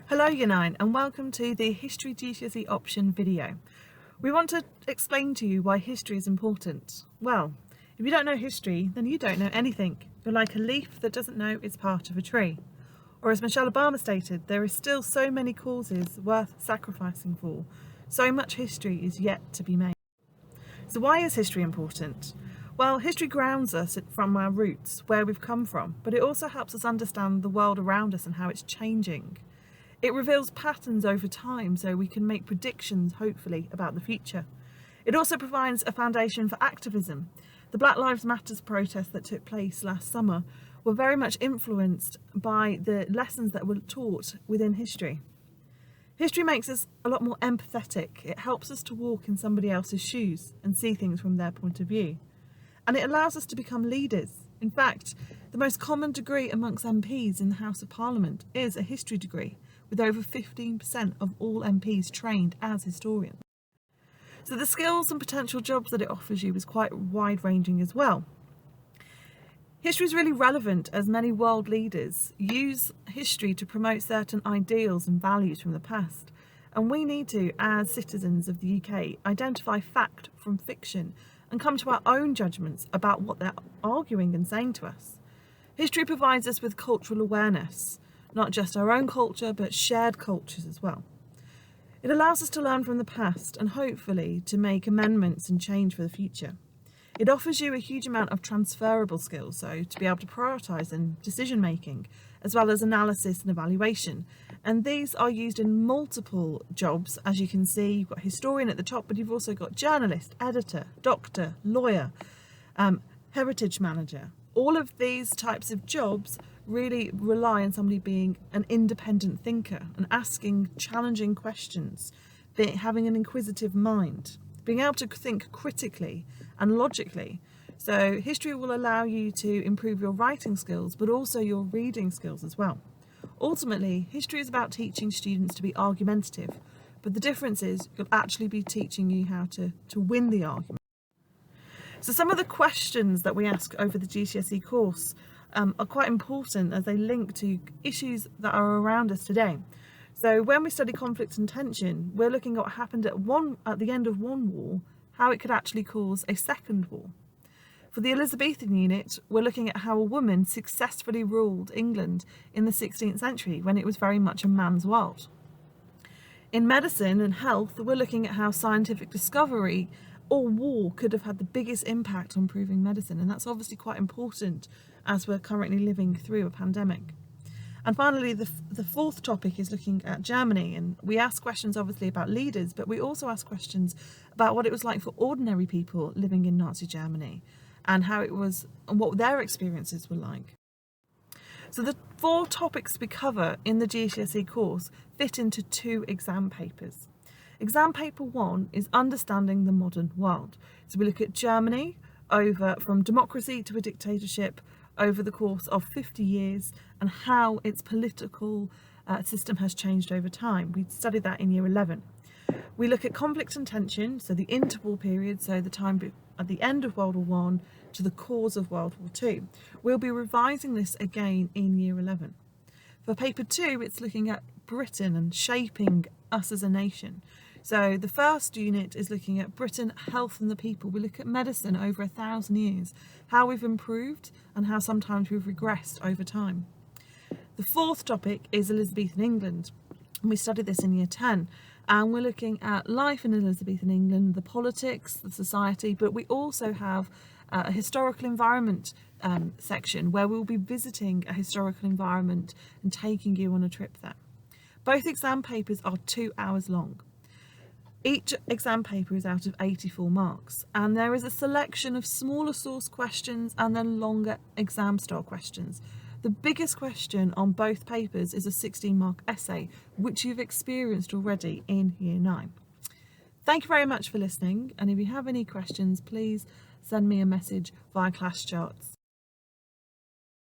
Hello Year 9 and welcome to the History GCSE option video. We want to explain to you why history is important. Well, if you don't know history, then you don't know anything. You're like a leaf that doesn't know it's part of a tree. Or as Michelle Obama stated, there is still so many causes worth sacrificing for. So much history is yet to be made. So why is history important? Well, history grounds us from our roots, where we've come from, but it also helps us understand the world around us and how it's changing. It reveals patterns over time so we can make predictions, hopefully, about the future. It also provides a foundation for activism. The Black Lives Matter protests that took place last summer were very much influenced by the lessons that were taught within history. History makes us a lot more empathetic. It helps us to walk in somebody else's shoes and see things from their point of view. And it allows us to become leaders. In fact, the most common degree amongst MPs in the House of Parliament is a history degree, with over 15% of all MPs trained as historians. So the skills and potential jobs that it offers you is quite wide-ranging as well. History is really relevant as many world leaders use history to promote certain ideals and values from the past. And we need to, as citizens of the UK, identify fact from fiction and come to our own judgments about what they're arguing and saying to us. History provides us with cultural awareness, not just our own culture, but shared cultures as well. It allows us to learn from the past and hopefully to make amendments and change for the future. It offers you a huge amount of transferable skills, so to be able to prioritise in decision making, as well as analysis and evaluation. And these are used in multiple jobs. As you can see, you've got historian at the top, but you've also got journalist, editor, doctor, lawyer, heritage manager. All of these types of jobs really rely on somebody being an independent thinker and asking challenging questions, having an inquisitive mind, being able to think critically and logically. So history will allow you to improve your writing skills, but also your reading skills as well. Ultimately, history is about teaching students to be argumentative, but the difference is you'll actually be teaching you how to win the argument. So some of the questions that we ask over the GCSE course are quite important as they link to issues that are around us today. So when we study conflict and tension, we're looking at what happened at the end of one war, how it could actually cause a second war. For the Elizabethan unit, we're looking at how a woman successfully ruled England in the 16th century when it was very much a man's world. In medicine and health, we're looking at how scientific discovery or war could have had the biggest impact on improving medicine, and that's obviously quite important as we're currently living through a pandemic. And finally, the fourth topic is looking at Germany, and we ask questions obviously about leaders, but we also ask questions about what it was like for ordinary people living in Nazi Germany and how it was and what their experiences were like. So the four topics we cover in the GCSE course fit into 2 exam papers. Exam paper 1 is understanding the modern world. So we look at Germany from democracy to a dictatorship over the course of 50 years and how its political system has changed over time. We studied that in year 11. We look at conflict and tension, so the interwar period, so the time at the end of World War I to the cause of World War II. We'll be revising this again in year 11. For paper 2, it's looking at Britain and shaping us as a nation. So the first unit is looking at Britain, health and the people. We look at medicine over 1,000 years, how we've improved and how sometimes we've regressed over time. The fourth topic is Elizabethan England. And we studied this in year 10. And we're looking at life in Elizabethan England, the politics, the society, but we also have a historical environment section where we'll be visiting a historical environment and taking you on a trip there. Both exam papers are 2 hours long. Each exam paper is out of 84 marks, and there is a selection of smaller source questions and then longer exam style questions. The biggest question on both papers is a 16-mark essay, which you've experienced already in year 9. Thank you very much for listening, and if you have any questions, please send me a message via ClassCharts.